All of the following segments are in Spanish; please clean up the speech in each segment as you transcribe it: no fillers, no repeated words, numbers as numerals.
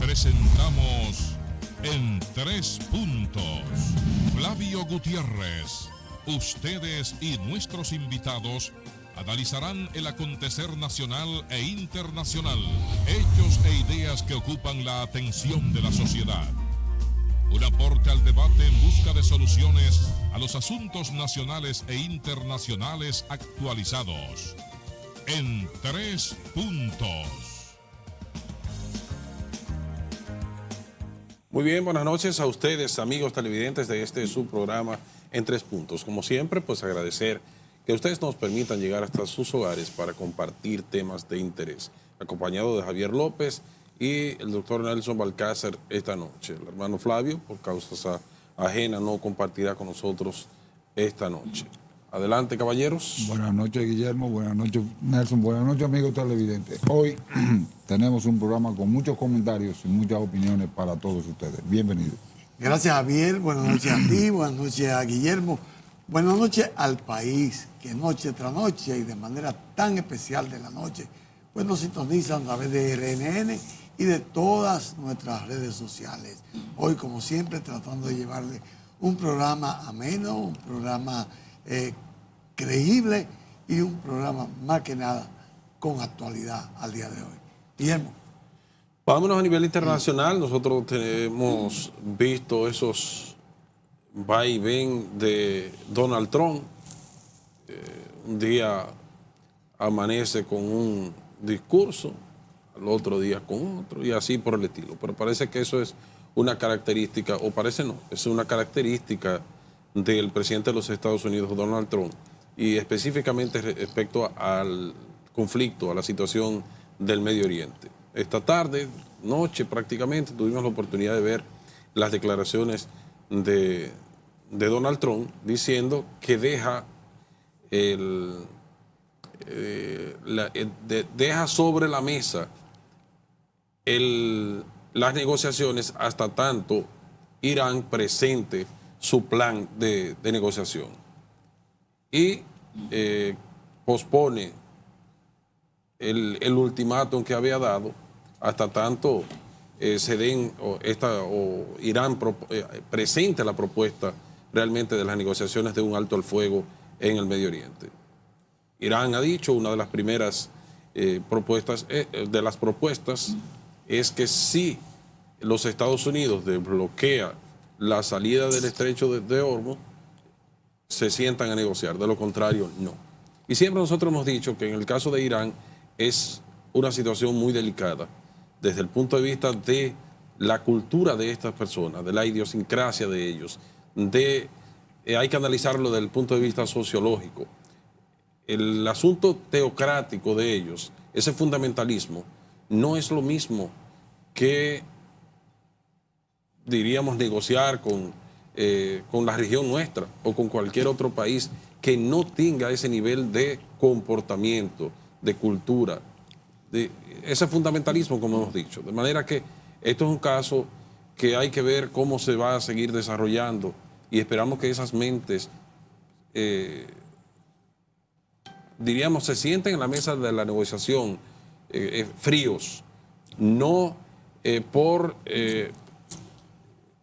Presentamos En Tres Puntos. Flavio Gutiérrez. Ustedes y nuestros invitados analizarán el acontecer nacional e internacional, hechos e ideas que ocupan la atención de la sociedad. Un aporte al debate en busca de soluciones a los asuntos nacionales e internacionales actualizados. En Tres Puntos. Muy bien, buenas noches a ustedes, amigos televidentes de este su programa En Tres Puntos. Como siempre, pues agradecer que ustedes nos permitan llegar hasta sus hogares para compartir temas de interés. Acompañado de Javier López y el doctor Nelson Balcácer esta noche. El hermano Flavio, por causas ajenas, no compartirá con nosotros esta noche. Adelante, caballeros. Buenas noches, Guillermo. Buenas noches, Nelson. Buenas noches, amigos televidentes. Hoy tenemos un programa con muchos comentarios y muchas opiniones para todos ustedes. Bienvenidos. Gracias, Javier. Buenas noches a ti, buenas noches a Guillermo. Buenas noches al país, que noche tras noche y de manera tan especial de la noche, pues nos sintonizan a través de RNN y de todas nuestras redes sociales. Hoy, como siempre, tratando de llevarle un programa ameno, un programa creíble y un programa más que nada con actualidad al día de hoy. Guillermo. Vámonos a nivel internacional. Nosotros hemos visto esos va y ven de Donald Trump. Un día amanece con un discurso, al otro día con otro y así por el estilo. Pero parece que eso es una característica, o parece no, es una característica del presidente de los Estados Unidos, Donald Trump, y específicamente respecto al conflicto, a la situación del Medio Oriente. Esta tarde, noche prácticamente, tuvimos la oportunidad de ver las declaraciones de Donald Trump diciendo que deja deja sobre la mesa las negociaciones hasta tanto Irán presente su plan de negociación y pospone el ultimátum que había dado hasta tanto Irán presente la propuesta realmente de las negociaciones de un alto al fuego en el Medio Oriente. Irán ha dicho, una de las primeras propuestas es que si los Estados Unidos desbloquea la salida del estrecho de Hormuz, se sientan a negociar, de lo contrario, no. Y siempre nosotros hemos dicho que en el caso de Irán es una situación muy delicada desde el punto de vista de la cultura de estas personas, de la idiosincrasia de ellos, hay que analizarlo desde el punto de vista sociológico. El asunto teocrático de ellos, ese fundamentalismo, no es lo mismo que diríamos negociar con la región nuestra o con cualquier otro país que no tenga ese nivel de comportamiento, de cultura, de ese fundamentalismo, como hemos dicho. De manera que esto es un caso que hay que ver cómo se va a seguir desarrollando y esperamos que esas mentes, diríamos, se sienten en la mesa de la negociación fríos, no por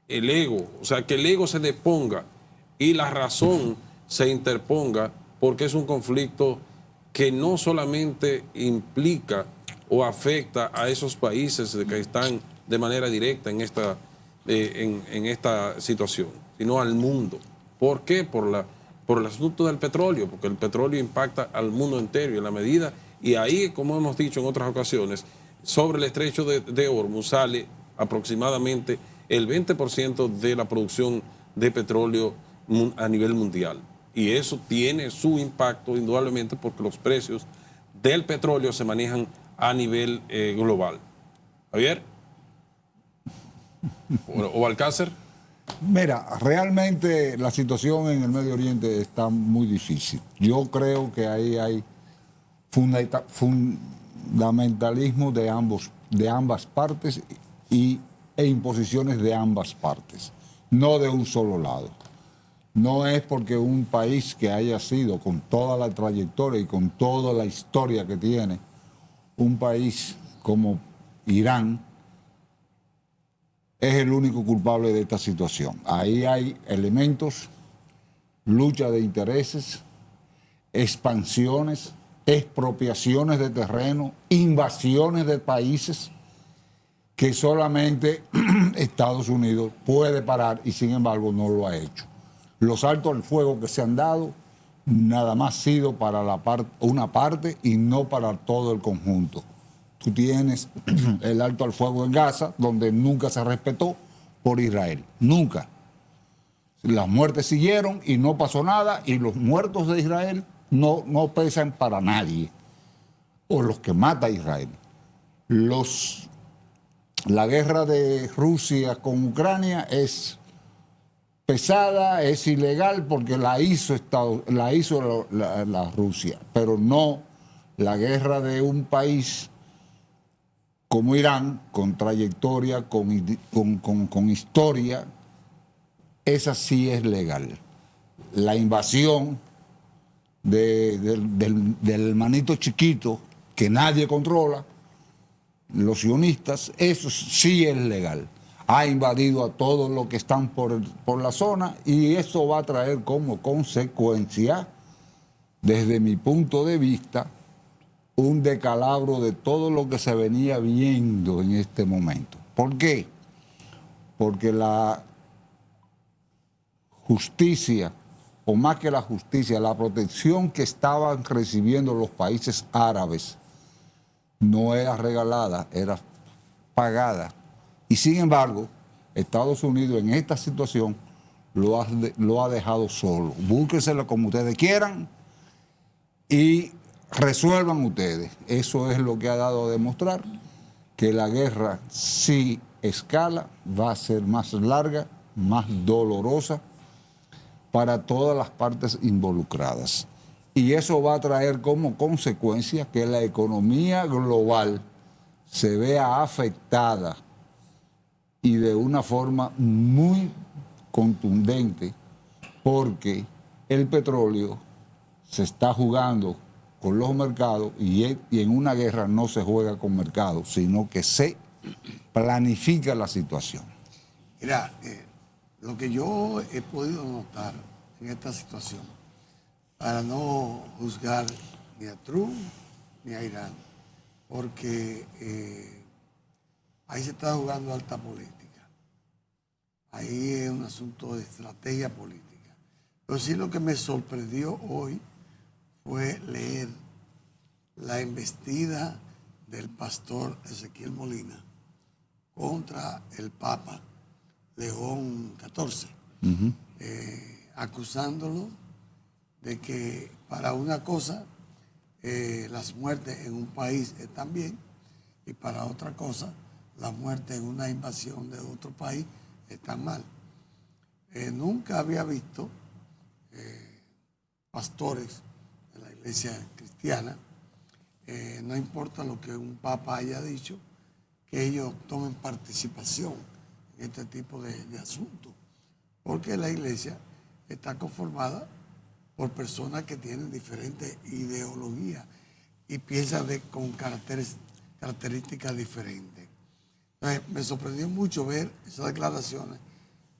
el ego, o sea, que el ego se deponga y la razón se interponga, porque es un conflicto que no solamente implica o afecta a esos países que están de manera directa en esta situación, sino al mundo. ¿Por qué? Por el asunto del petróleo, porque el petróleo impacta al mundo entero y en la medida, y ahí, como hemos dicho en otras ocasiones, sobre el estrecho de Hormuz sale aproximadamente el 20% de la producción de petróleo a nivel mundial. Y eso tiene su impacto indudablemente porque los precios del petróleo se manejan a nivel global. Javier. ¿O Alcácer? Mira, realmente la situación en el Medio Oriente está muy difícil. Yo creo que ahí hay fundamentalismo de ambas partes e imposiciones de ambas partes, no de un solo lado. No es porque un país que haya sido, con toda la trayectoria y con toda la historia que tiene, un país como Irán, es el único culpable de esta situación. Ahí hay elementos, lucha de intereses, expansiones, expropiaciones de terreno, invasiones de países que solamente Estados Unidos puede parar y sin embargo no lo ha hecho. Los altos al fuego que se han dado nada más sido para una parte y no para todo el conjunto. Tú tienes el alto al fuego en Gaza, donde nunca se respetó por Israel, nunca. Las muertes siguieron y no pasó nada, y los muertos de Israel no pesan para nadie, o los que mata Israel. La guerra de Rusia con Ucrania es pesada, es ilegal porque la hizo la Rusia, pero no la guerra de un país como Irán, con trayectoria, con historia. Esa sí es legal. La invasión del hermanito chiquito que nadie controla, los sionistas, eso sí es legal. Ha invadido a todos los que están por la zona, y eso va a traer como consecuencia, desde mi punto de vista, un decalabro de todo lo que se venía viendo en este momento. ¿Por qué? Porque la justicia, o más que la justicia, la protección que estaban recibiendo los países árabes no era regalada, era pagada. Y sin embargo, Estados Unidos en esta situación lo ha dejado solo. Búsquenselo como ustedes quieran y resuelvan ustedes. Eso es lo que ha dado a demostrar que la guerra, si escala, va a ser más larga, más dolorosa para todas las partes involucradas. Y eso va a traer como consecuencia que la economía global se vea afectada, y de una forma muy contundente, porque el petróleo se está jugando con los mercados, y en una guerra no se juega con mercados, sino que se planifica la situación. Mira, lo que yo he podido notar en esta situación, para no juzgar ni a Trump ni a Irán, porque ahí se está jugando alta política. Ahí es un asunto de estrategia política. Pero sí, lo que me sorprendió hoy fue leer la embestida del pastor Ezequiel Molina contra el Papa León XIV, acusándolo de que para una cosa las muertes en un país están bien, y para otra cosa las muertes en una invasión de otro país están mal. Nunca había visto pastores de la iglesia cristiana, no importa lo que un papa haya dicho, que ellos tomen participación en este tipo de asuntos, porque la iglesia está conformada por personas que tienen diferentes ideologías y piensan con características diferentes. Entonces, me sorprendió mucho ver esas declaraciones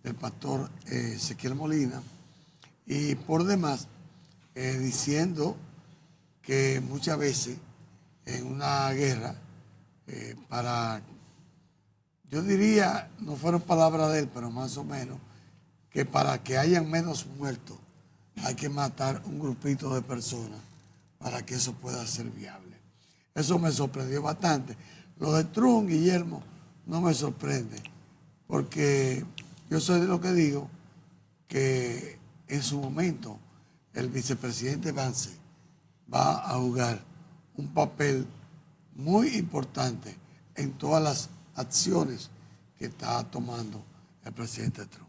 del pastor Ezequiel Molina, y por demás diciendo que muchas veces en una guerra, yo diría, no fueron palabras de él, pero más o menos, que para que hayan menos muertos hay que matar un grupito de personas para que eso pueda ser viable. Eso me sorprendió bastante. Lo de Trump, Guillermo, no me sorprende, porque yo soy de lo que digo que en su momento el vicepresidente Vance va a jugar un papel muy importante en todas las acciones que está tomando el presidente Trump.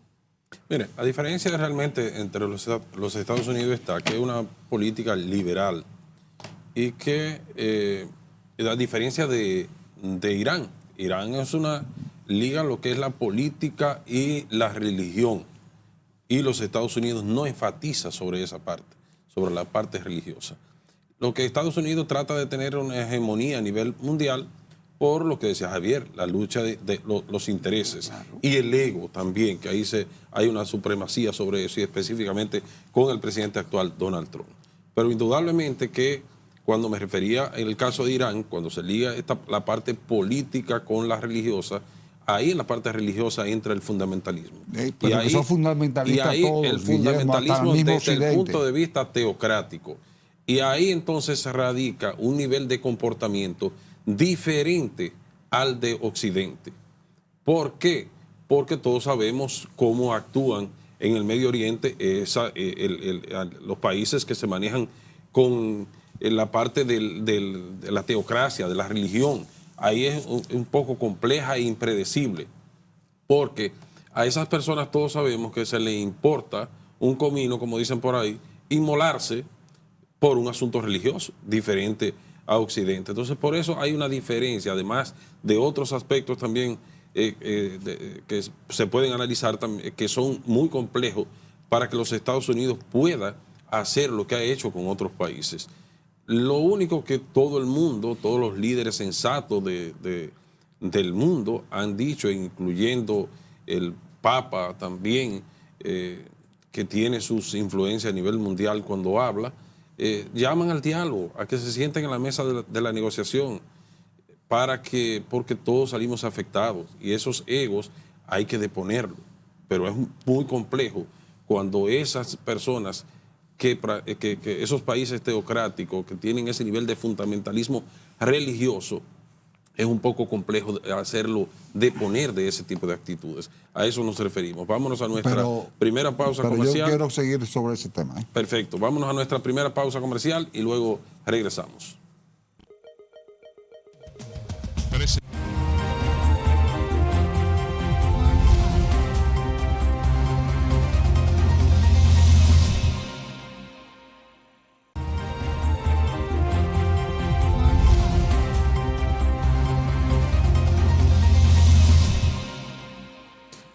Mire, la diferencia realmente entre los Estados Unidos está que es una política liberal, y que a diferencia de Irán, Irán es una liga lo que es la política y la religión, y los Estados Unidos no enfatiza sobre esa parte, sobre la parte religiosa. Lo que Estados Unidos trata de tener una hegemonía a nivel mundial, por lo que decía Javier, la lucha de los intereses y el ego también, que ahí hay una supremacía sobre eso y específicamente con el presidente actual, Donald Trump. Pero indudablemente que cuando me refería en el caso de Irán, cuando se liga la parte política con la religiosa, ahí en la parte religiosa entra el fundamentalismo. Pero y ahí, son fundamentalistas y ahí todos, el Guillermo, fundamentalismo hasta el mismo desde el Occidente. punto de vista teocrático. Y ahí entonces se radica un nivel de comportamiento diferente al de Occidente. ¿Por qué? Porque todos sabemos cómo actúan en el Medio Oriente los países que se manejan con la parte de la teocracia, de la religión. Ahí es un poco compleja e impredecible, porque a esas personas todos sabemos que se les importa un comino, como dicen por ahí, inmolarse por un asunto religioso diferente a Occidente. Entonces, por eso hay una diferencia, además de otros aspectos también que se pueden analizar, que son muy complejos para que los Estados Unidos pueda hacer lo que ha hecho con otros países. Lo único que todo el mundo, todos los líderes sensatos del mundo han dicho, incluyendo el Papa también, que tiene sus influencias a nivel mundial cuando habla, llaman al diálogo, a que se sienten en la mesa de la negociación, porque todos salimos afectados y esos egos hay que deponerlos. Pero es muy complejo cuando esas personas, que esos países teocráticos que tienen ese nivel de fundamentalismo religioso, es un poco complejo hacerlo deponer de ese tipo de actitudes. A eso nos referimos. Vámonos a nuestra primera pausa comercial. Yo quiero seguir sobre ese tema. Perfecto. Vámonos a nuestra primera pausa comercial y luego regresamos.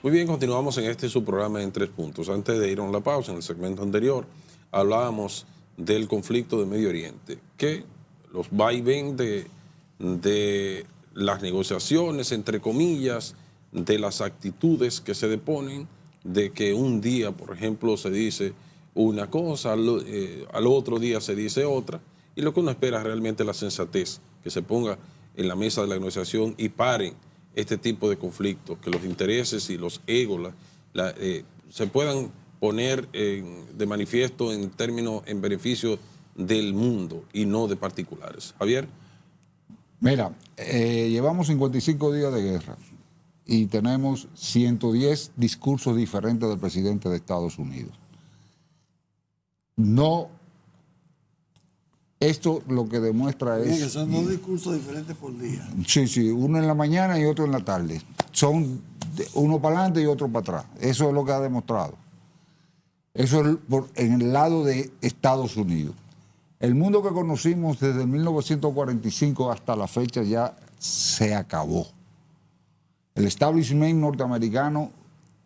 Muy bien, continuamos en este su programa en 3 puntos. Antes de ir a la pausa, en el segmento anterior, hablábamos del conflicto de Medio Oriente, que los va y ven de las negociaciones, entre comillas, de las actitudes que se deponen, de que un día, por ejemplo, se dice una cosa, al otro día se dice otra, y lo que uno espera realmente es la sensatez, que se ponga en la mesa de la negociación y paren este tipo de conflictos, que los intereses y los egos se puedan poner de manifiesto en beneficio del mundo y no de particulares. Javier. Mira, llevamos 55 días de guerra y tenemos 110 discursos diferentes del presidente de Estados Unidos. Esto lo que demuestra es... que son 2 discursos diferentes por día. Sí, uno en la mañana y otro en la tarde. Son uno para adelante y otro para atrás. Eso es lo que ha demostrado. Eso es en el lado de Estados Unidos. El mundo que conocimos desde 1945 hasta la fecha ya se acabó. El establishment norteamericano,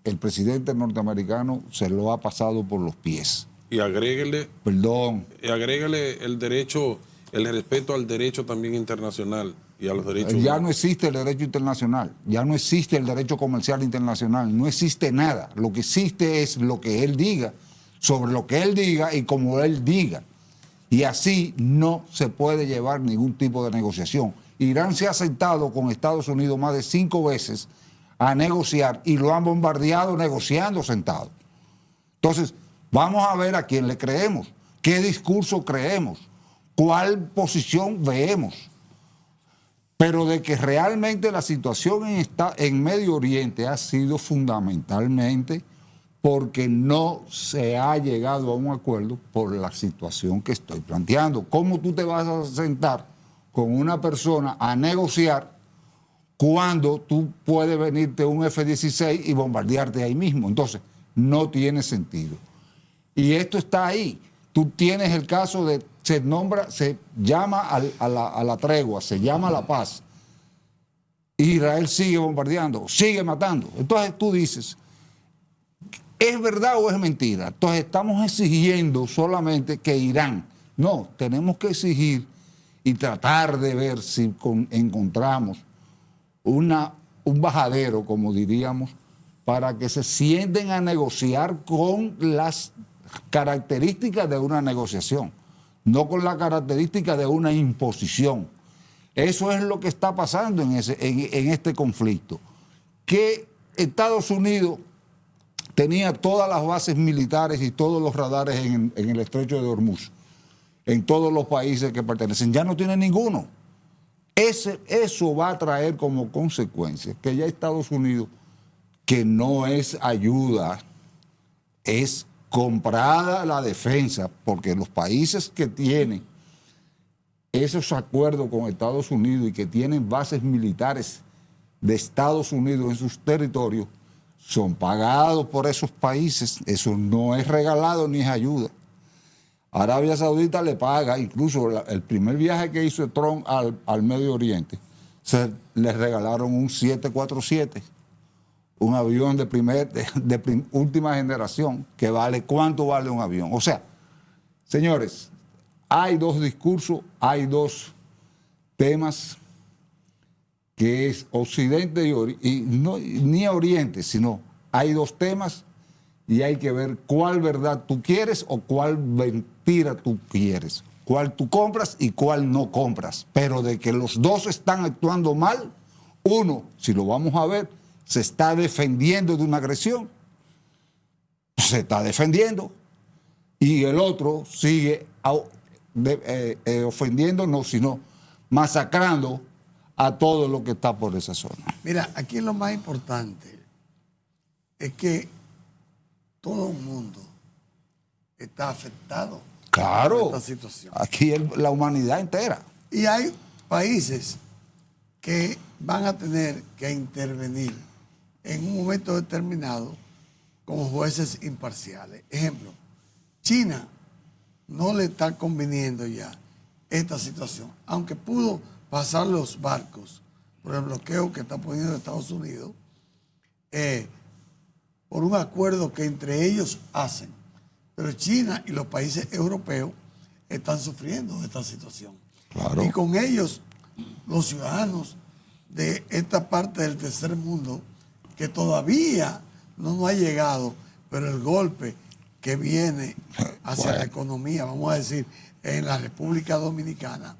el presidente norteamericano se lo ha pasado por los pies. Y agréguele el derecho, el respeto al derecho también internacional y a los derechos ya humanos. No existe el derecho internacional, ya no existe el derecho comercial internacional, no existe nada. Lo que existe es lo que él diga, sobre lo que él diga y como él diga. Y así no se puede llevar ningún tipo de negociación. Irán se ha sentado con Estados Unidos más de 5 veces a negociar y lo han bombardeado negociando sentado. Entonces, vamos a ver a quién le creemos, qué discurso creemos, cuál posición vemos. Pero de que realmente la situación en Medio Oriente ha sido fundamentalmente porque no se ha llegado a un acuerdo por la situación que estoy planteando. ¿Cómo tú te vas a sentar con una persona a negociar cuando tú puedes venirte un F-16 y bombardearte ahí mismo? Entonces, no tiene sentido. Y esto está ahí. Tú tienes el caso de, se llama a la tregua, se llama a la paz. Israel sigue bombardeando, sigue matando. Entonces tú dices, ¿es verdad o es mentira? Entonces estamos exigiendo solamente que Irán. No, tenemos que exigir y tratar de ver si encontramos un bajadero, como diríamos, para que se sienten a negociar con las características de una negociación, no con la característica de una imposición. Eso es lo que está pasando en este conflicto. Que Estados Unidos tenía todas las bases militares y todos los radares en el estrecho de Hormuz, en todos los países que pertenecen, ya no tiene ninguno. Eso va a traer como consecuencia que ya Estados Unidos, que no es ayuda, es comprada la defensa, porque los países que tienen esos acuerdos con Estados Unidos y que tienen bases militares de Estados Unidos en sus territorios, son pagados por esos países. Eso no es regalado ni es ayuda. Arabia Saudita le paga, incluso el primer viaje que hizo Trump al Medio Oriente, le regalaron un 747, un avión de última generación, que vale, ¿cuánto vale un avión? O sea, señores, hay dos discursos, hay dos temas, que es Occidente y no, ni Oriente, sino hay dos temas y hay que ver cuál verdad tú quieres o cuál mentira tú quieres, cuál tú compras y cuál no compras. Pero de que los dos están actuando mal, uno, si lo vamos a ver, se está defendiendo de una agresión, se está defendiendo, y el otro sigue ofendiendo, no, sino masacrando a todo lo que está por esa zona. Mira, aquí lo más importante es que todo el mundo está afectado Claro, por esta situación. Aquí la humanidad entera. Y hay países que van a tener que intervenir en un momento determinado como jueces imparciales. Ejemplo, China no le está conviniendo ya esta situación, aunque pudo pasar los barcos por el bloqueo que está poniendo Estados Unidos, por un acuerdo que entre ellos hacen. Pero China y los países europeos están sufriendo esta situación. Claro. Y con ellos, los ciudadanos de esta parte del tercer mundo, que todavía no nos ha llegado, pero el golpe que viene hacia la economía, vamos a decir, en la República Dominicana,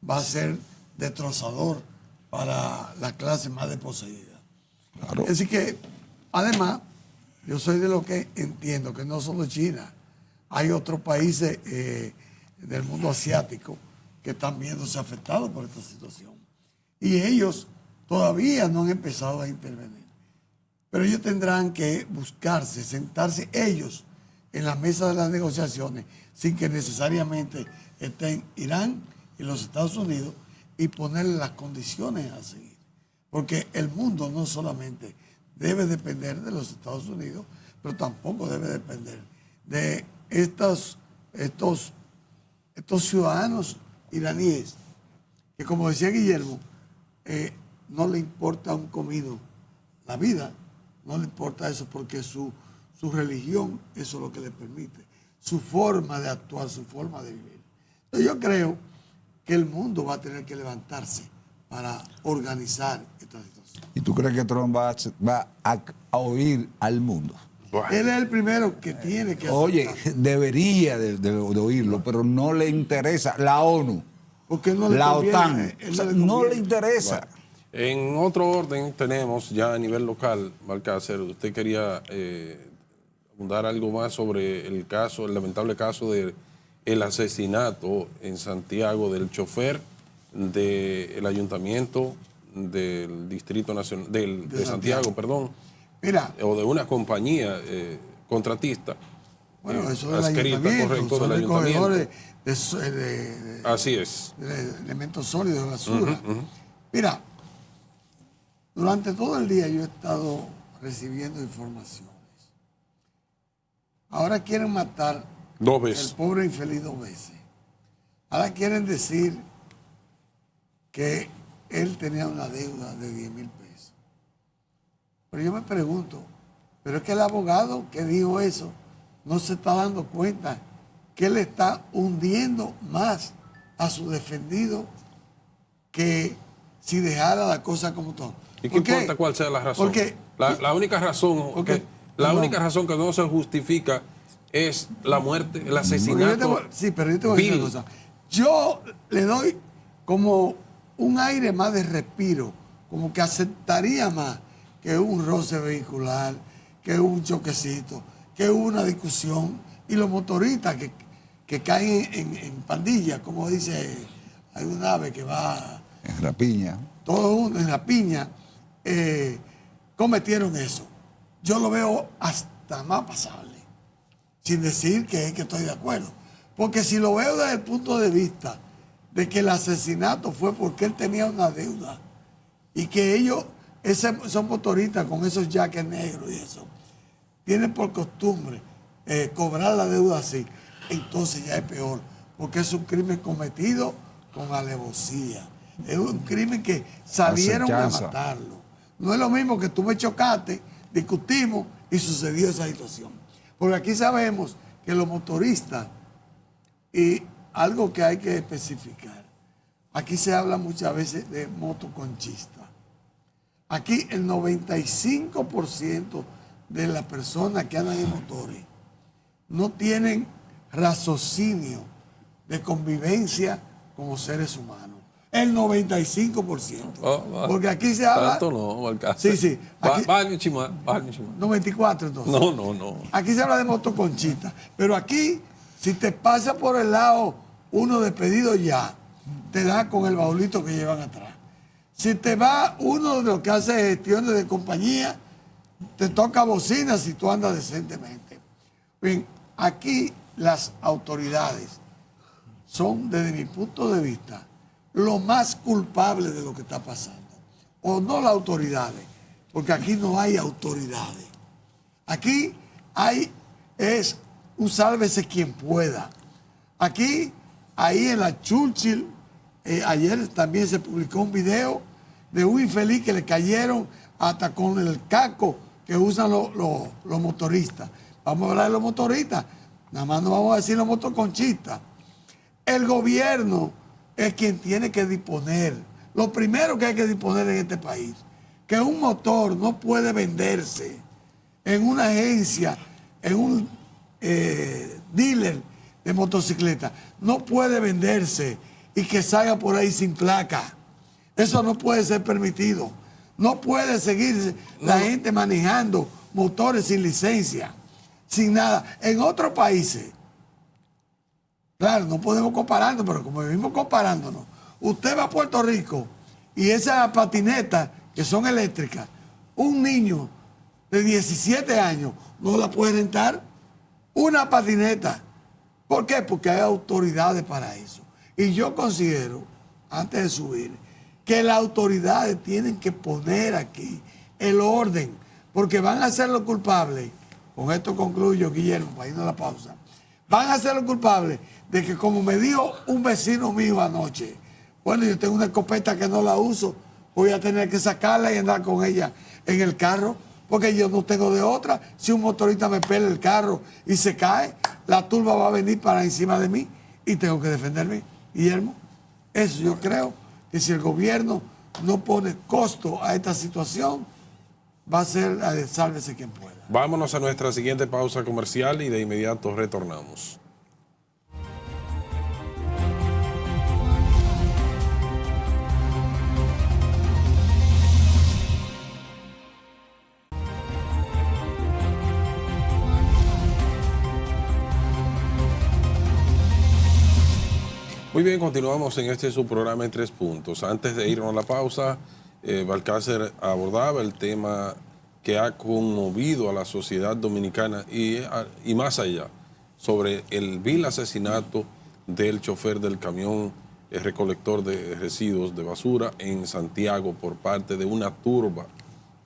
va a ser destrozador para la clase más desposeída. Claro. Así que, además, yo soy de lo que entiendo que no solo China, hay otros países del mundo asiático que están viéndose afectados por esta situación. Y ellos todavía no han empezado a intervenir. Pero ellos tendrán que buscarse, sentarse ellos en la mesa de las negociaciones sin que necesariamente estén Irán y los Estados Unidos y ponerle las condiciones a seguir. Porque el mundo no solamente debe depender de los Estados Unidos, pero tampoco debe depender de estos ciudadanos iraníes que, como decía Guillermo, no le importa un comino la vida, no le importa eso porque su religión, eso es lo que le permite, su forma de actuar, su forma de vivir. Entonces yo creo que el mundo va a tener que levantarse para organizar esta situación. ¿Y tú crees que Trump va a oír al mundo? Bueno, Él es el primero que tiene que Oye, aceptar. debería de oírlo, pero no le interesa. La ONU, Porque no le la conviene, OTAN, él o sea, le no conviene. le interesa. en otro orden tenemos ya a nivel local, Balcácer, usted quería abundar algo más sobre el caso, el lamentable caso del asesinato en Santiago del chofer del ayuntamiento del Distrito Nacional, de Santiago, perdón, Mira, o de una compañía contratista. bueno, eso del adscrita, ayuntamiento, correcto, son del recogedores ayuntamiento. de Así es. elementos sólidos de basura. Mira, durante todo el día yo he estado recibiendo informaciones. Ahora quieren matar Dos el veces. pobre infeliz 2 veces. Ahora quieren decir que él tenía una deuda de 10,000 pesos. Pero yo me pregunto, pero es que el abogado que dijo eso no se está dando cuenta que él está hundiendo más a su defendido que si dejara la cosa como todo. ¿Y qué importa cuál sea la razón? Porque la única razón, única razón que no se justifica es la muerte, el asesinato. Sí, pero yo te voy a decir una cosa. Yo le doy como un aire más de respiro, como que aceptaría más que un roce vehicular, que un choquecito, que una discusión, y los motoristas que caen en pandillas, como dice, hay un ave que va En rapiña. todos en la piña, cometieron eso. Yo lo veo hasta más pasable, sin decir que estoy de acuerdo. Porque si lo veo desde el punto de vista de que el asesinato fue porque él tenía una deuda y que ellos, esos motoristas con esos jaques negros y eso, tienen por costumbre cobrar la deuda así, entonces ya es peor, porque es un crimen cometido con alevosía. Es un crimen que salieron a matarlo. No es lo mismo que tú me chocaste, discutimos y sucedió esa situación. Porque aquí sabemos que los motoristas, y algo que hay que especificar, aquí se habla muchas veces de motoconchistas. Aquí el 95% de las personas que andan en motores no tienen raciocinio de convivencia como seres humanos. El 95%. Porque aquí se habla. Tanto no, Sí, sí. Bájale un chimán. 94 entonces. No. Aquí se habla de motoconchita. Pero aquí, si te pasa por el lado uno despedido ya, te da con el baulito que llevan atrás. Si te va uno de los que hace gestiones de compañía, te toca bocina si tú andas decentemente. Bien, aquí las autoridades son, desde mi punto de vista, lo más culpable de lo que está pasando. O no las autoridades, porque aquí no hay autoridades. Aquí es un sálvese quien pueda. Aquí, ahí en la Churchill, ayer también se publicó un video de un infeliz que le cayeron hasta con el casco que usan los motoristas. Vamos a hablar de los motoristas, nada más no vamos a decir los motoconchistas. El gobierno es quien tiene que disponer. Lo primero que hay que disponer en este país, que un motor no puede venderse en una agencia, en un dealer de motocicleta, no puede venderse y que salga por ahí sin placa. Eso no puede ser permitido. No puede seguir la gente manejando motores sin licencia, sin nada. En otros países, claro, no podemos compararnos, pero como vivimos comparándonos, usted va a Puerto Rico y esas patinetas que son eléctricas, un niño de 17 años no la puede rentar. Una patineta. ¿Por qué? Porque hay autoridades para eso. Y yo considero, antes de subir, que las autoridades tienen que poner aquí el orden, porque van a ser los culpables. Con esto concluyo, Guillermo, para irnos a la pausa. Van a ser los culpables de que, como me dijo un vecino mío anoche, bueno, yo tengo una escopeta que no la uso, voy a tener que sacarla y andar con ella en el carro, porque yo no tengo de otra. Si un motorista me pela el carro y se cae, la turba va a venir para encima de mí y tengo que defenderme. Guillermo, eso yo creo que si el gobierno no pone costo a esta situación, va a ser sálvese quien pueda. Vámonos a nuestra siguiente pausa comercial y de inmediato retornamos. Muy bien, continuamos en este su programa en 3 puntos. Antes de irnos a la pausa, Balcácer abordaba el tema que ha conmovido a la sociedad dominicana y más allá, sobre el vil asesinato del chofer del camión recolector de residuos de basura en Santiago por parte de una turba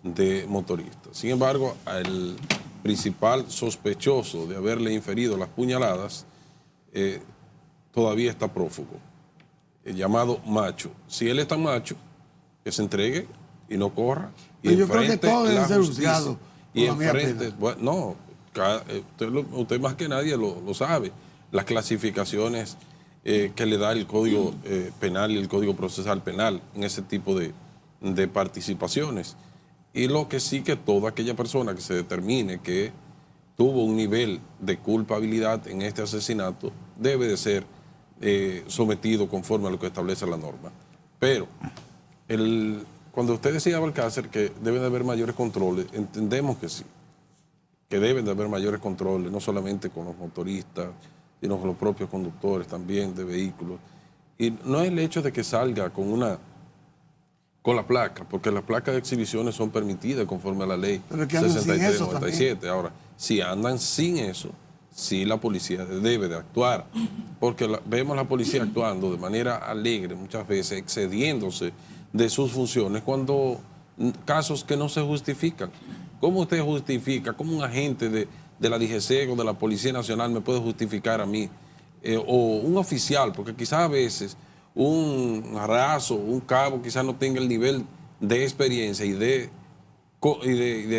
de motoristas. Sin embargo, el principal sospechoso de haberle inferido las puñaladas todavía está prófugo, llamado Macho. Si él está macho, que se entregue y no corra. Y yo creo que todo debe ser juzgado. Y enfrente, bueno, no, usted más que nadie lo sabe, las clasificaciones que le da el Código Penal y el Código Procesal Penal en ese tipo de participaciones. Y lo que sí, que toda aquella persona que se determine que tuvo un nivel de culpabilidad en este asesinato debe de ser sometido conforme a lo que establece la norma. Pero cuando usted decía, Balcácer, que debe de haber mayores controles, entendemos que sí, que deben de haber mayores controles, no solamente con los motoristas, sino con los propios conductores también de vehículos. Y no es el hecho de que salga con la placa, porque las placas de exhibiciones son permitidas conforme a la ley 63-97. Ahora, si andan sin eso, sí la policía debe de actuar, porque vemos a la policía actuando de manera alegre, muchas veces excediéndose de sus funciones, cuando casos que no se justifican. ¿Cómo usted justifica? ¿Cómo un agente de la DGC o de la Policía Nacional me puede justificar a mí? O un oficial, porque quizás a veces un raso, un cabo quizás no tenga el nivel de experiencia y de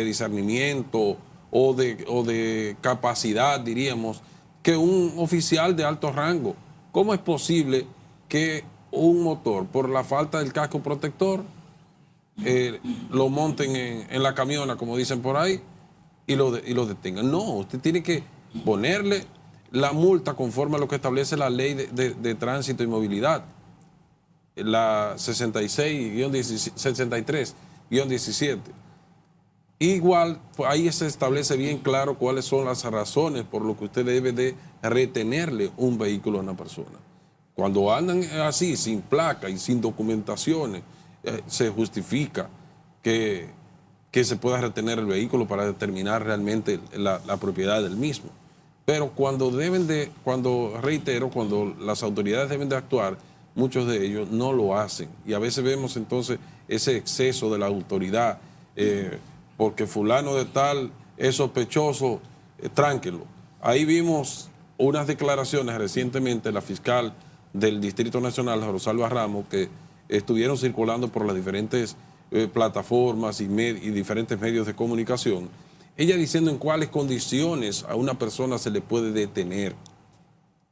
discernimiento o de capacidad, diríamos, que un oficial de alto rango. ¿Cómo es posible que un motor, por la falta del casco protector, lo monten en la camiona, como dicen por ahí, y lo detengan? No, usted tiene que ponerle la multa conforme a lo que establece la ley de tránsito y movilidad, la 63-17. Igual, pues ahí se establece bien claro cuáles son las razones por lo que usted debe de retenerle un vehículo a una persona. Cuando andan así, sin placa y sin documentaciones, se justifica que se pueda retener el vehículo para determinar realmente la propiedad del mismo. Pero cuando las autoridades deben de actuar, muchos de ellos no lo hacen. Y a veces vemos entonces ese exceso de la autoridad, porque fulano de tal es sospechoso, tránquelo. Ahí vimos unas declaraciones recientemente de la fiscal del Distrito Nacional, Rosalba Ramos, que estuvieron circulando por las diferentes plataformas y diferentes medios de comunicación, ella diciendo en cuáles condiciones a una persona se le puede detener,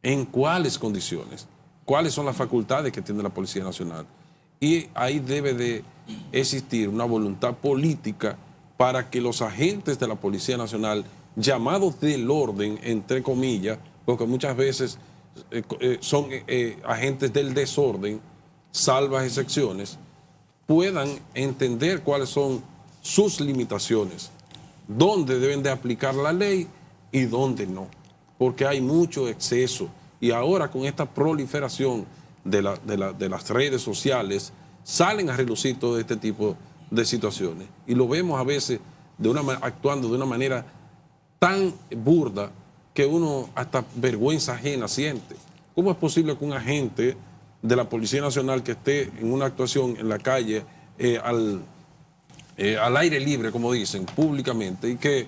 en cuáles condiciones, cuáles son las facultades que tiene la Policía Nacional. Y ahí debe de existir una voluntad política para que los agentes de la Policía Nacional, llamados del orden, entre comillas, porque muchas veces son agentes del desorden, salvas excepciones, puedan entender cuáles son sus limitaciones, dónde deben de aplicar la ley y dónde no, porque hay mucho exceso. Y ahora con esta proliferación de las redes sociales, salen a relucir todo este tipo de situaciones. Y lo vemos a veces actuando de una manera tan burda que uno hasta vergüenza ajena siente. ¿Cómo es posible que un agente de la Policía Nacional que esté en una actuación en la calle, al aire libre, como dicen, públicamente, y que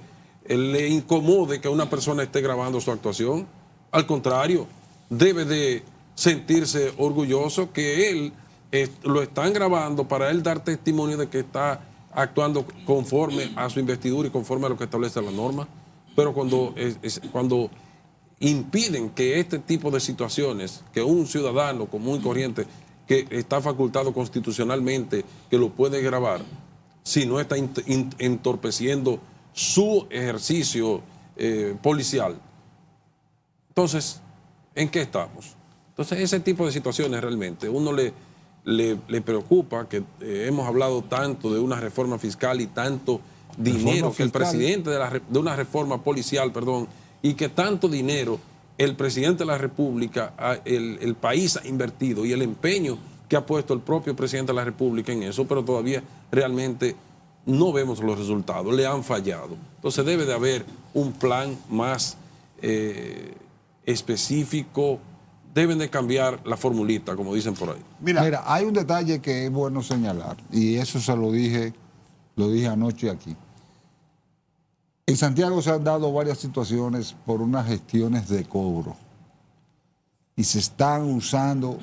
le incomode que una persona esté grabando su actuación? Al contrario, debe de sentirse orgulloso que él lo están grabando para él dar testimonio de que está actuando conforme a su investidura y conforme a lo que establece la norma. Pero cuando impiden que este tipo de situaciones, que un ciudadano común y corriente que está facultado constitucionalmente, que lo puede grabar, si no está entorpeciendo su ejercicio policial, entonces, ¿en qué estamos? Entonces, ese tipo de situaciones realmente uno le preocupa, que hemos hablado tanto de una reforma fiscal y tanto dinero que el presidente de una reforma policial, y que tanto dinero el presidente de la República, el país ha invertido, y el empeño que ha puesto el propio presidente de la República en eso, pero todavía realmente no vemos los resultados, le han fallado. Entonces debe de haber un plan más específico, deben de cambiar la formulita, como dicen por ahí. Mira, hay un detalle que es bueno señalar, y eso se lo dije anoche aquí. En Santiago se han dado varias situaciones por unas gestiones de cobro, y se están usando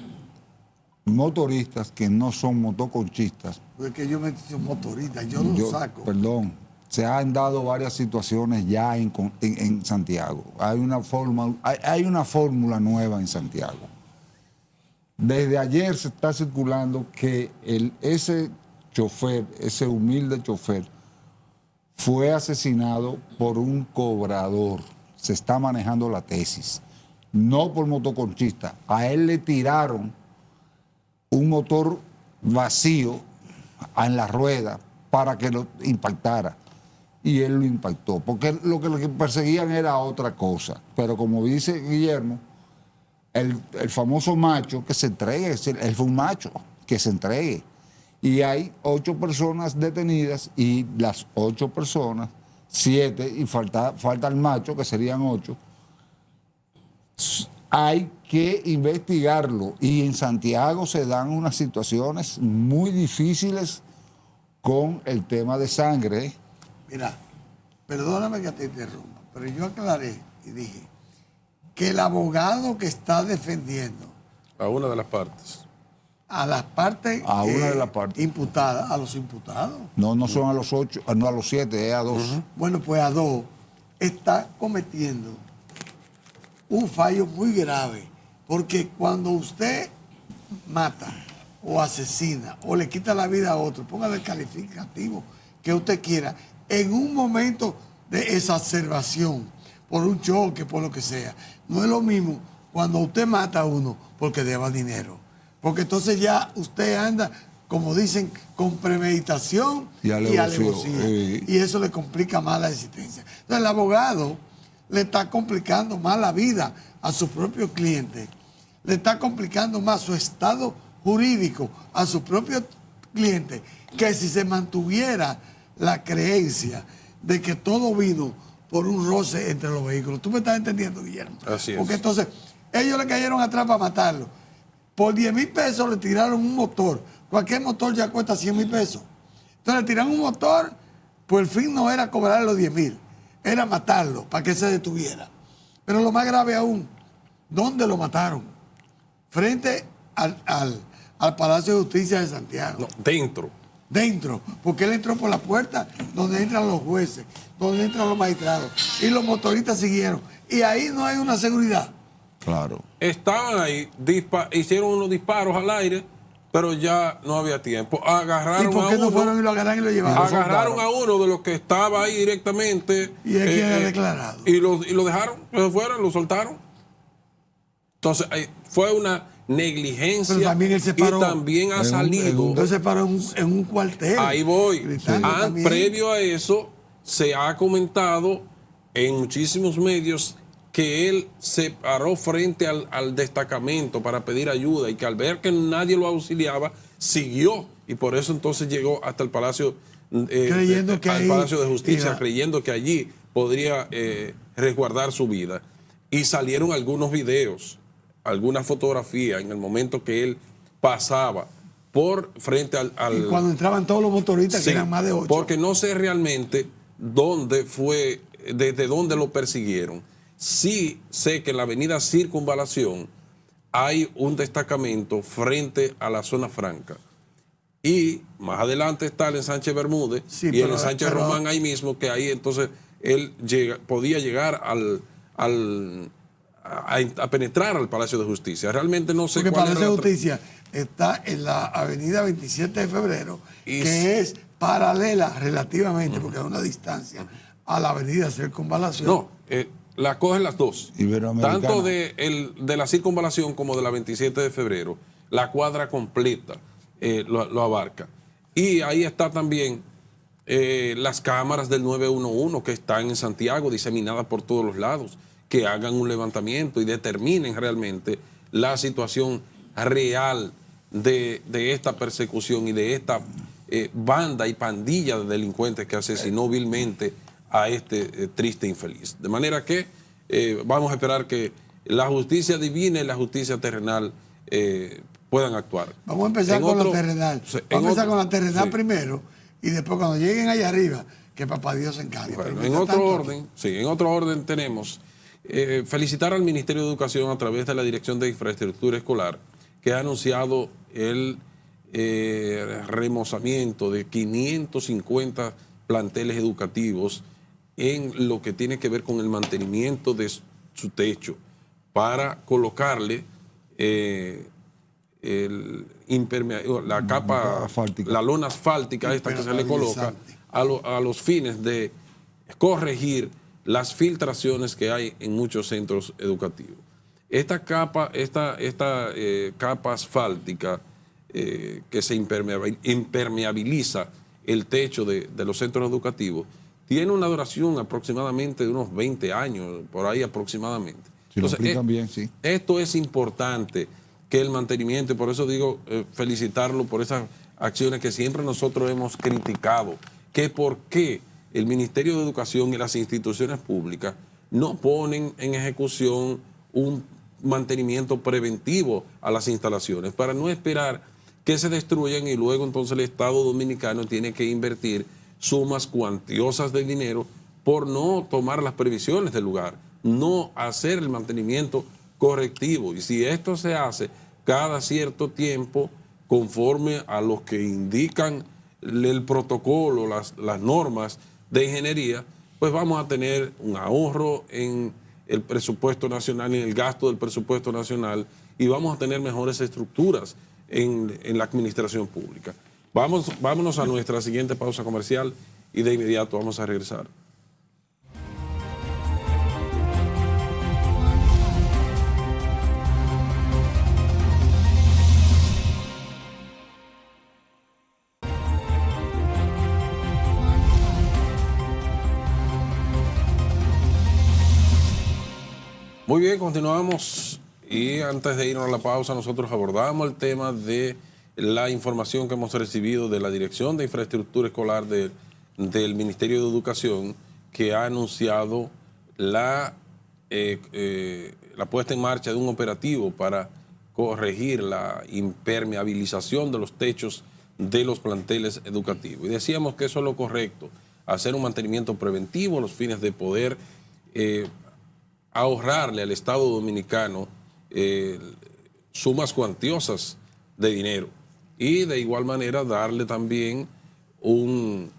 motoristas que no son motoconchistas. Porque yo me he dicho motorista, yo lo saco. Perdón, se han dado varias situaciones ya en Santiago. Hay una fórmula nueva en Santiago. Desde ayer se está circulando que ese chofer, ese humilde chofer, fue asesinado por un cobrador. Se está manejando la tesis. No por motoconchista. A él le tiraron un motor vacío en la rueda para que lo impactara. Y él lo impactó. Porque lo que perseguían era otra cosa. Pero como dice Guillermo, el famoso macho que se entregue, él fue un macho, que se entregue. Y hay 8 personas detenidas y las 8 personas, 7, y falta el macho, que serían 8, hay que investigarlo. Y en Santiago se dan unas situaciones muy difíciles con el tema de sangre. Mira, perdóname que te interrumpa, pero yo aclaré y dije que el abogado que está defendiendo A una de las partes. a las partes A una de las partes. imputadas, a los imputados. No son a los 8, no a los 7, es a 2. Bueno, pues a 2 está cometiendo un fallo muy grave, porque cuando usted mata o asesina o le quita la vida a otro, póngale el calificativo que usted quiera, en un momento de exacerbación, por un choque, por lo que sea, no es lo mismo cuando usted mata a uno porque deba dinero. Porque entonces ya usted anda, como dicen, con premeditación y alevosía. Y eso le complica más la existencia. Entonces el abogado le está complicando más la vida a su propio cliente, le está complicando más su estado jurídico a su propio cliente, que si se mantuviera la creencia de que todo vino por un roce entre los vehículos. ¿Tú me estás entendiendo, Guillermo? Así es. Porque entonces ellos le cayeron atrás para matarlo. Por 10,000 pesos le tiraron un motor. Cualquier motor ya cuesta 100,000 pesos. Entonces le tiraron un motor, pues el fin no era cobrar los 10,000, era matarlo para que se detuviera. Pero lo más grave aún, ¿dónde lo mataron? Frente al Palacio de Justicia de Santiago. No, dentro. Dentro, porque él entró por la puerta donde entran los jueces, donde entran los magistrados, y los motoristas siguieron. Y ahí no hay una seguridad. Claro. Estaban ahí, hicieron unos disparos al aire, pero ya no había tiempo. Agarraron ¿Y por qué a no uno, fueron y lo agarraron y lo llevaron? agarraron a uno de los que estaba ahí directamente. Y él queda declarado. Y lo dejaron, se fueron, lo soltaron. Entonces, fue una negligencia. Pero también él se paró y también ha salido. Entonces se paró en un cuartel. Ahí voy. Gritando también. Previo a eso, se ha comentado en muchísimos medios que él se paró frente al destacamento para pedir ayuda y que al ver que nadie lo auxiliaba, siguió. Y por eso entonces llegó hasta el Palacio, creyendo que al ahí Palacio de Justicia, iba. creyendo que allí podría resguardar su vida. Y salieron algunos videos, algunas fotografías en el momento que él pasaba por frente al... Y cuando entraban todos los motoristas, Sí, que eran más de 8. porque no sé realmente dónde fue, desde dónde lo persiguieron. Sí sé que en la avenida Circunvalación hay un destacamento frente a la zona franca. Y más adelante está el ensanche Bermúdez, Sí, y el ensanche Román ahí mismo, que ahí entonces él podía llegar a penetrar al Palacio de Justicia. Realmente no sé Porque el cuál Palacio era de Justicia está en la avenida 27 de febrero, Y que es paralela relativamente, porque hay una distancia, a la avenida Circunvalación. No, la cogen las dos. Iberoamericana. Tanto de la Circunvalación como de la 27 de febrero. La cuadra completa lo abarca. Y ahí está también las cámaras del 911 que están en Santiago, diseminadas por todos los lados, que hagan un levantamiento y determinen realmente la situación real de esta persecución y de esta banda y pandilla de delincuentes que asesinó vilmente a este triste infeliz. De manera que vamos a esperar que la justicia divina y la justicia terrenal puedan actuar. Vamos a empezar con la terrenal. Vamos a empezar con la terrenal primero, y después cuando lleguen allá arriba, que papá Dios se encargue. Bueno, Pero en mientras otro tanto, orden, sí, en otro orden tenemos felicitar al Ministerio de Educación a través de la Dirección de Infraestructura Escolar, que ha anunciado el remozamiento de 550 planteles educativos en lo que tiene que ver con el mantenimiento de su techo, para colocarle la capa, asfáltica. la lona asfáltica esta que se le coloca a los fines de corregir las filtraciones que hay en muchos centros educativos. Esta capa asfáltica que se impermeabiliza el techo de los centros educativos tiene una duración aproximadamente de unos 20 años, por ahí aproximadamente. Si lo aplican bien, sí. Esto es importante, que el mantenimiento, y por eso digo felicitarlo por esas acciones que siempre nosotros hemos criticado, que por qué el Ministerio de Educación y las instituciones públicas no ponen en ejecución un mantenimiento preventivo a las instalaciones, para no esperar que se destruyan y luego entonces el Estado dominicano tiene que invertir sumas cuantiosas de dinero por no tomar las previsiones del lugar, no hacer el mantenimiento correctivo. Y si esto se hace cada cierto tiempo, conforme a lo que indican el protocolo, las normas de ingeniería, pues vamos a tener un ahorro en el presupuesto nacional, en el gasto del presupuesto nacional, y vamos a tener mejores estructuras en la administración pública. Vámonos a nuestra siguiente pausa comercial y de inmediato vamos a regresar. Muy bien, continuamos y antes de irnos a la pausa nosotros abordamos el tema de la información que hemos recibido de la Dirección de Infraestructura Escolar del Ministerio de Educación, que ha anunciado la puesta en marcha de un operativo para corregir la impermeabilización de los techos de los planteles educativos. Y decíamos que eso es lo correcto, hacer un mantenimiento preventivo a los fines de poder ahorrarle al Estado dominicano sumas cuantiosas de dinero y de igual manera darle también un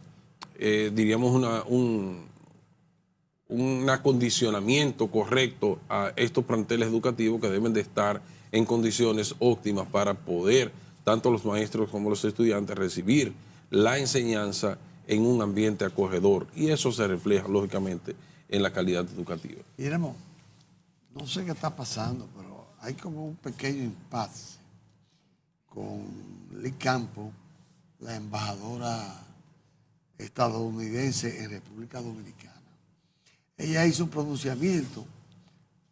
acondicionamiento correcto a estos planteles educativos que deben de estar en condiciones óptimas para poder, tanto los maestros como los estudiantes, recibir la enseñanza en un ambiente acogedor, y eso se refleja lógicamente en la calidad educativa. Guillermo, no sé qué está pasando, pero hay como un pequeño impasse con Lee Campo, la embajadora estadounidense en República Dominicana. Ella hizo un pronunciamiento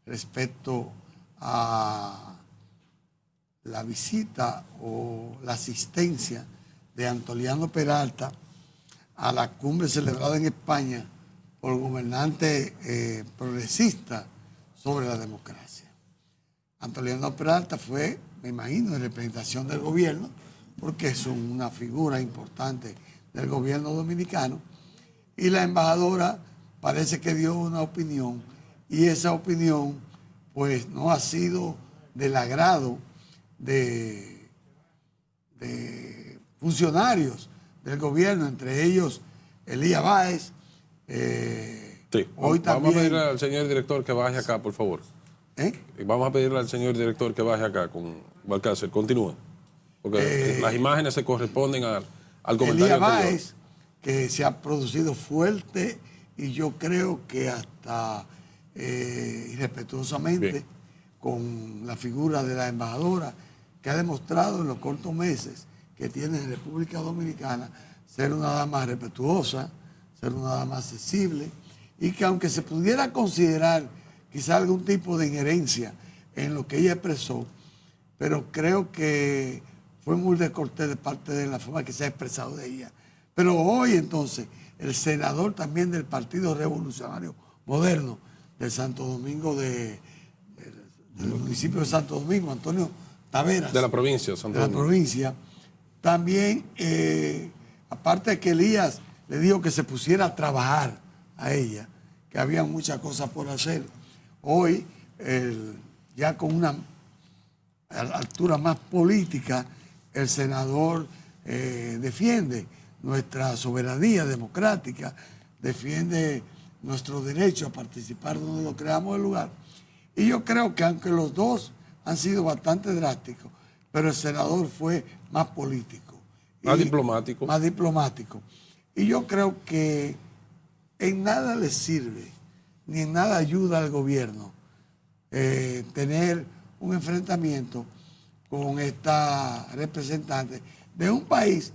respecto a la visita o la asistencia de Antoliano Peralta a la cumbre celebrada en España por el gobernante progresista sobre la democracia. Antoliano Peralta fue, me imagino, en representación del gobierno, porque es una figura importante del gobierno dominicano, y la embajadora parece que dio una opinión, y esa opinión pues no ha sido del agrado de funcionarios del gobierno, entre ellos Elías Báez. Sí, Hoy también, vamos a pedirle al señor director que baje acá, por favor. Vamos a pedirle al señor director que baje acá con Balcácer. Continúa. Porque las imágenes se corresponden al comentario Elías anterior. Báez, que se ha producido fuerte y yo creo que hasta irrespetuosamente Bien. con la figura de la embajadora, que ha demostrado en los cortos meses que tiene en República Dominicana ser una dama respetuosa, ser una dama accesible, y que aunque se pudiera considerar quizá algún tipo de injerencia en lo que ella expresó, pero creo que fue muy descortés de parte de la forma que se ha expresado de ella. Pero hoy entonces, el senador también del Partido Revolucionario Moderno del Santo Domingo, del municipio de Santo Domingo, Antonio Taveras. De la provincia, Santo De la Domingo. provincia. También, aparte de que Elías le dijo que se pusiera a trabajar a ella, que había muchas cosas por hacer. Hoy, ya con una altura más política, el senador defiende nuestra soberanía democrática, defiende nuestro derecho a participar donde lo creamos el lugar. Y yo creo que aunque los dos han sido bastante drásticos, pero el senador fue más político. Más Y diplomático. Más diplomático. Y yo creo que en nada le sirve, ni en nada ayuda al gobierno tener un enfrentamiento con esta representante de un país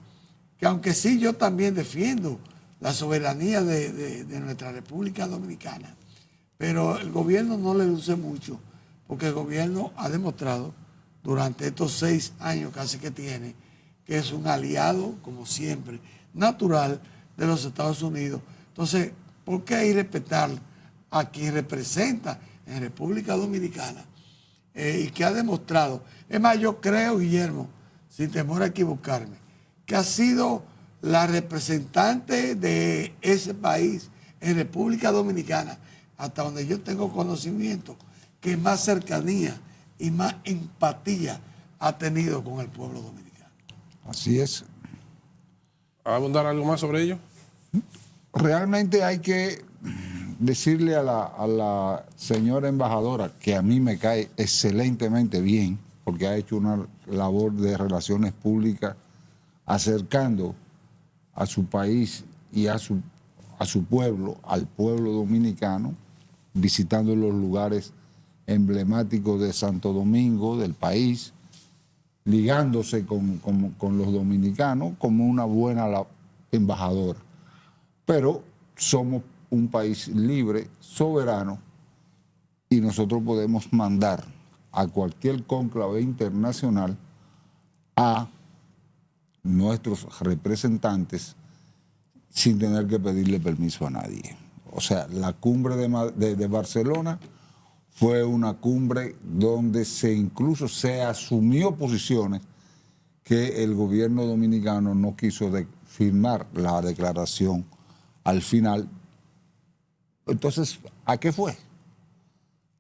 que, aunque sí yo también defiendo la soberanía de nuestra República Dominicana, pero el gobierno no le luce mucho, porque el gobierno ha demostrado durante estos 6 años casi que tiene, que es un aliado, como siempre, natural de los Estados Unidos. Entonces, ¿por qué irrespetar a quien representa en República Dominicana y que ha demostrado? Es más, yo creo, Guillermo, sin temor a equivocarme, que ha sido la representante de ese país en República Dominicana, hasta donde yo tengo conocimiento, que más cercanía y más empatía ha tenido con el pueblo dominicano. Así es. ¿Va a abundar algo más sobre ello? Realmente hay que decirle a la señora embajadora, que a mí me cae excelentemente bien, porque ha hecho una labor de relaciones públicas acercando a su país y a su pueblo, al pueblo dominicano, visitando los lugares emblemáticos de Santo Domingo, del país, ligándose con los dominicanos como una buena embajadora. Pero somos un país libre, soberano, y nosotros podemos mandar a cualquier cónclave internacional a nuestros representantes sin tener que pedirle permiso a nadie. O sea, la cumbre de Barcelona fue una cumbre donde incluso se asumió posiciones que el gobierno dominicano no quiso firmar la declaración al final. Entonces, ¿a qué fue?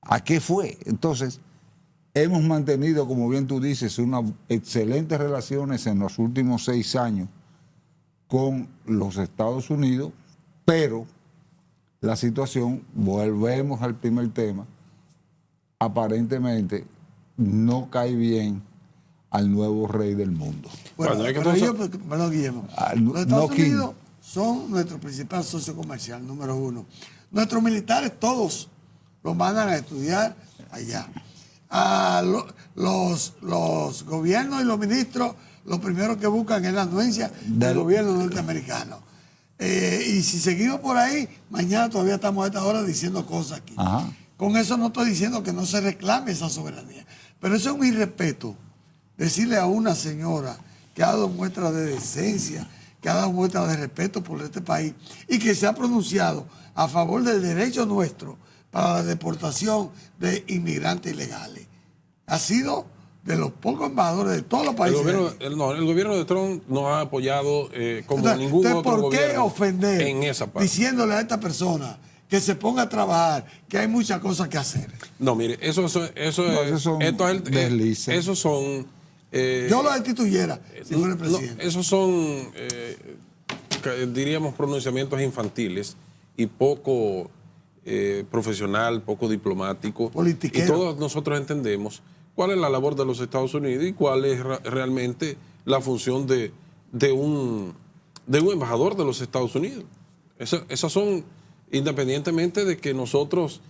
¿A qué fue? Entonces, hemos mantenido, como bien tú dices, unas excelentes relaciones en los últimos 6 años con los Estados Unidos, pero la situación, volvemos al primer tema, aparentemente no cae bien al nuevo rey del mundo. Bueno, perdón, Guillermo, los Estados Unidos son nuestro principal socio comercial, número 1. Nuestros militares todos los mandan a estudiar allá. Los gobiernos y los ministros, lo primero que buscan es la anuencia del gobierno norteamericano. Y si seguimos por ahí, mañana todavía estamos a esta hora diciendo cosas aquí. Ajá. Con eso no estoy diciendo que no se reclame esa soberanía, pero eso es un irrespeto. Decirle a una señora que ha dado muestras de decencia, que ha dado muestras de respeto por este país y que se ha pronunciado a favor del derecho nuestro para la deportación de inmigrantes ilegales. Ha sido de los pocos embajadores de todos los países. El gobierno de Trump no ha apoyado como ningún otro ¿por qué gobierno ofender en esa parte? Diciéndole a esta persona que se ponga a trabajar, que hay muchas cosas que hacer? No, mire, esos son deslices. Esos son... yo lo destituyera si fuera el presidente. Esos son, diríamos, pronunciamientos infantiles y poco profesional, poco diplomático. Politiquero. Y todos nosotros entendemos cuál es la labor de los Estados Unidos y cuál es realmente la función de un embajador de los Estados Unidos. Esas son, independientemente de que nosotros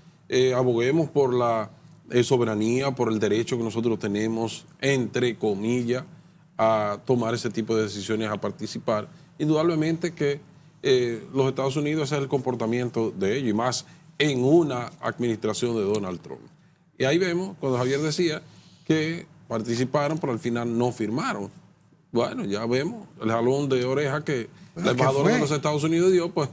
aboguemos por la soberanía, por el derecho que nosotros tenemos, entre comillas, a tomar ese tipo de decisiones, a participar. Indudablemente que los Estados Unidos, ese es el comportamiento de ellos, y más en una administración de Donald Trump. Y ahí vemos, cuando Javier decía que participaron, pero al final no firmaron. Bueno, ya vemos el jalón de oreja que la embajadora de los Estados Unidos dio, pues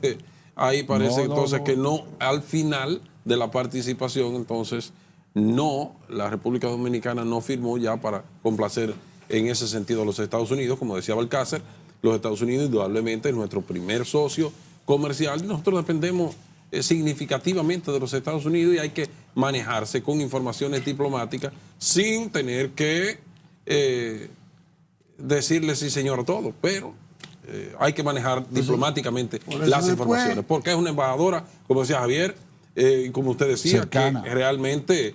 ahí parece entonces que no, al final de la participación, entonces no, la República Dominicana no firmó ya para complacer en ese sentido a los Estados Unidos. Como decía Balcácer, los Estados Unidos indudablemente es nuestro primer socio comercial y nosotros dependemos significativamente de los Estados Unidos y hay que manejarse con informaciones diplomáticas sin tener que decirle sí señor a todo, pero hay que manejar diplomáticamente las informaciones, porque es una embajadora, como decía Javier, y como usted decía, cercana, que realmente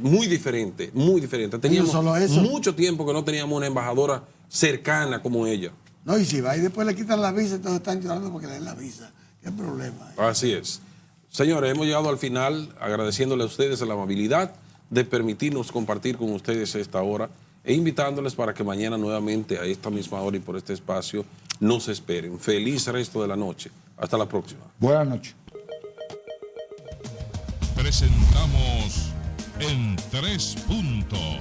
muy diferente, muy diferente. Teníamos solo eso. mucho tiempo que no teníamos una embajadora cercana como ella. No, y si va y después le quitan la visa, entonces están llorando porque le den la visa. ¿Qué problema hay? Así es. Señores, hemos llegado al final agradeciéndole a ustedes la amabilidad de permitirnos compartir con ustedes esta hora e invitándoles para que mañana nuevamente a esta misma hora y por este espacio nos esperen. Feliz resto de la noche. Hasta la próxima. Buenas noches. Presentamos En 3 Puntos.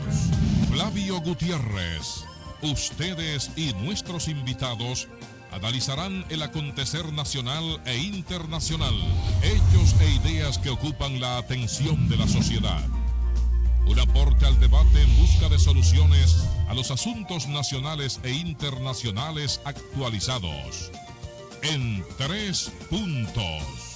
Flavio Gutiérrez. Ustedes y nuestros invitados analizarán el acontecer nacional e internacional, hechos e ideas que ocupan la atención de la sociedad. Un aporte al debate en busca de soluciones a los asuntos nacionales e internacionales actualizados. En 3 Puntos.